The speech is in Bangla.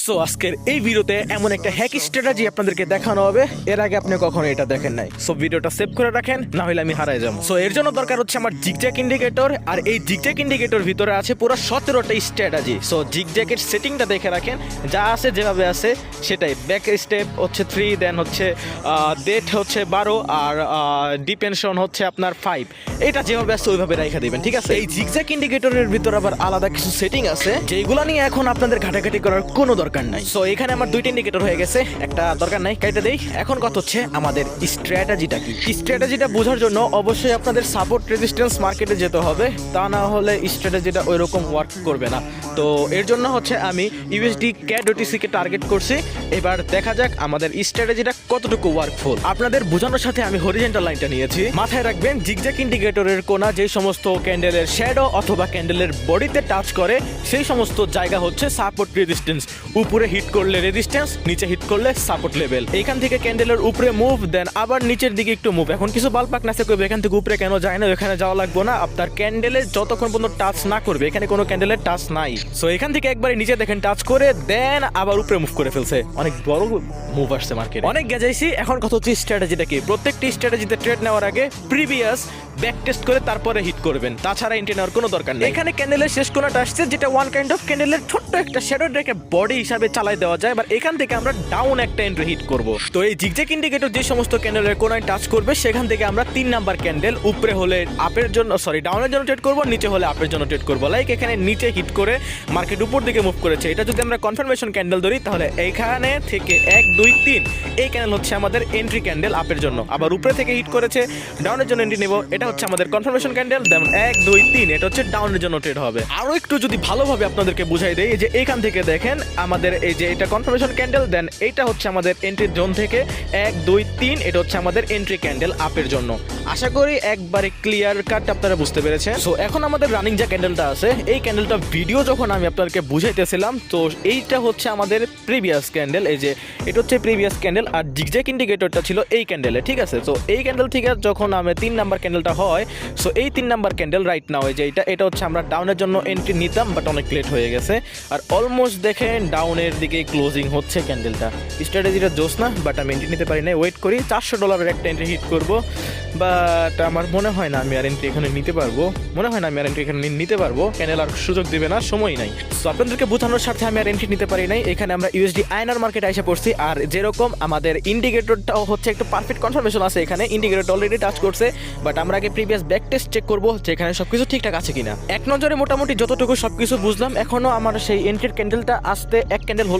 সো আজকের এই ভিডিওতে এমন একটা হ্যাক স্ট্র্যাটেজি আপনাদেরকে দেখানো হবে, এর আগে আপনি কখনো এটা দেখেন নাই। সো ভিডিওটা সেভ করে রাখেন, না হলে আমি হারাই যাবো। সো এর জন্য দরকার হচ্ছে আমার জিগজ্যাগ ইন্ডিকেটর, আর এই জিগজ্যাগ ইন্ডিকেটর ভিতরে আছে পুরো 17টা স্ট্র্যাটেজি। সো জিগজ্যাগের সেটিংটা দেখে রাখেন, যা আছে যেভাবে আছে সেটাই। ব্যাক স্টেপ হচ্ছে 3, দেন হচ্ছে ডেট হচ্ছে 12, আর ডিপেনশন হচ্ছে আপনার 5। এটা যেভাবে আছে ওইভাবে রেখে দিবেন, ঠিক আছে? এই জিগজ্যাগ ইন্ডিকেটরের ভিতরে আবার আলাদা কিছু সেটিং আছে যেগুলো নিয়ে এখন আপনাদের ঘাটাঘাটি করার কোনো দরকার নাই। সো এখানে আমার 2টা ইন্ডিকেটর হয়ে গেছে, একটা দরকার নাই, কেটে দেই। এখন কথা হচ্ছে আমাদের স্ট্র্যাটেজিটা কি। স্ট্র্যাটেজিটা বোঝার জন্য অবশ্যই আপনাদের সাপোর্ট রেজিস্ট্যান্স মার্কেটে যেতে হবে, তা না হলে স্ট্র্যাটেজিটা ওই রকম ওয়ার্ক করবে না। তো এর জন্য হচ্ছে আমি ইউএসডি CAD/OTC কে টার্গেট করছি। এবার দেখা যাক আমাদের স্ট্র্যাটেজিটা কতটুকু ওয়ার্কফুল। আপনাদের বোঝানোর সাথে আমি হরিজন্টাল লাইনটা নিয়েছি। মাথায় রাখবেন, জিগজ্যাগ ইন্ডিকেটরের কোনা যে সমস্ত ক্যান্ডেলের শ্যাডো অথবা ক্যান্ডেলের বডিতে টাচ করে সেই সমস্ত জায়গা হচ্ছে সাপোর্ট রেজিস্ট্যান্স। উপরে হিট করলে রেজিস্ট্যান্স, নিচে হিট করলে সাপোর্ট লেভেল। এইখান থেকে ক্যান্ডেলের উপরে মুভ, দেন আবার নিচের দিকে একটু মুভ। এখন কিছু বালপাক নাচে করবে এখান থেকে উপরে কেন যায় না, এখানে যাওয়া লাগবে না। আপনার ক্যান্ডেলে যতক্ষণ পর্যন্ত টাচ না করবে, এখানে কোনো ক্যান্ডেলের টাচ নাই। সো এখান থেকে একবারে নিচে দেখেন টাচ করে, দেন আবার উপরে মুভ করে ফেলছে। অনেক বড় মুভ আসছে মার্কেটে, অনেক গেজাইছি। এখন কত হচ্ছে স্ট্র্যাটেজিটা কি। প্রত্যেকটি স্ট্র্যাটেজিতে ট্রেড নেওয়ার আগে প্রিভিয়াস ব্যাক টেস্ট করে তারপরে হিট করবেন, তাছাড়া এন্ট্রি নেওয়ার কোনো দরকার নেই। এখানে ক্যান্ডেলের শেষ কোণাটা আসছে, যেটা ওয়ান কাইন্ড অফ ক্যান্ডেলের ছোট্ট একটা শ্যাডো রেখে বডি হিসাবে চালাই দেওয়া যায়। এবার এখান থেকে আমরা ডাউন একটা এন্ট্রি হিট করব। তো এই জিগজ্যাগ ইন্ডিকেটর যে সমস্ত ক্যান্ডেলের কোণায় টাচ করবে, সেখান থেকে আমরা 3 নাম্বার ক্যান্ডেল উপরে হলে আপের জন্য, ডাউনের জন্য ট্রেড করব, নিচে হলে আপের জন্য ট্রেড করব। লাইক এখানে নিচে হিট করে মার্কেট উপর দিকে মুভ করেছে, এটা যদি আমরা কনফার্মেশন ক্যান্ডেল ধরি, তাহলে এইখানে থেকে 1 2 3 এই ক্যান্ডেল হচ্ছে আমাদের এন্ট্রি ক্যান্ডেল আপের জন্য। আবার উপরে থেকে হিট করেছে, ডাউনের জন্য এন্ট্রি নেব, এটা হচ্ছে আমাদের কনফার্মেশন ক্যান্ডেল। দেন 1 2 3 এটা হচ্ছে ডাউনের জন্য ট্রেড হবে। আরো একটু যদি ভালোভাবে আপনাদেরকে বুঝাই দেই, যে এইখান থেকে দেখেন আমাদের এই যে এটা কনফার্মেশন ক্যান্ডেল, দেন এইটা হচ্ছে আমাদের এন্ট্রি জোন থেকে 1 2 3 এটা হচ্ছে আমাদের এন্ট্রি ক্যান্ডেল আপের জন্য। আশা করি একবারে ক্লিয়ার কাট আপনারা বুঝতে পেরেছেন। সো এখন আমাদের রানিং যে ক্যান্ডেলটা আছে, এই ক্যান্ডেলটা ভিডিও যখন আমি আপনাদেরকে বুঝাইতেছিলাম, তো এইটা হচ্ছে আমাদের প্রিভিয়াস ক্যান্ডেল। এই যে এটা হচ্ছে প্রিভিয়াস ক্যান্ডেল, আর জিগজ্যাগ ইন্ডিকেটরটা ছিল এই ক্যান্ডেলে, ঠিক আছে? তো এই ক্যান্ডেল থেকে যখন আমি 3 নাম্বার ক্যান্ডেলটা হয়, সো এই 3 নাম্বার ক্যান্ডেল রাইট নাও এই যে এটা হচ্ছে আমরা ডাউনের জন্য এন্ট্রি নিতাম, বাট অনেক লেট হয়ে গেছে। আর অলমোস্ট দেখেন ডাউনের দিকে ক্লোজিং হচ্ছে ক্যান্ডেলটা। স্ট্র্যাটেজিটা জোস না, বাট আমি এন্ট্রি নিতে পারি না। ওয়েট করি, $400 একটা এন্ট্রি হিট করব, বাট আমার মনে হয় না আমি আর এন্ট্রি এখানে নিতে পারবো। নিতে পারবো, ক্যান্ডেল আর সুযোগ দিবে না, সময় নাই। সো আপনাদেরকে বোঝানোর সাথে আমি আর এন্ট্রি নিতে পারি নাই। এখানে আমরা ইউএসডি আইএনআর মার্কেটে এসে পড়ছি, আর যেরকম আমাদের ইন্ডিকেটরটাও হচ্ছে একটু পারফেক্ট কনফার্মেশন আছে, এখানে ইন্ডিকেটর অলরেডি টাচ করছে, বাট আমরা আগে প্রিভিয়াস ব্যাক টেস্ট চেক করবো যে এখানে সবকিছু ঠিকঠাক আছে কিনা। এক নজরে মোটামুটি যতটুকু সবকিছু বুঝলাম। এখনো আমার সেই এন্ট্রির ক্যান্ডেলটা আসতে এক ক্যান্ডেল হোল্ড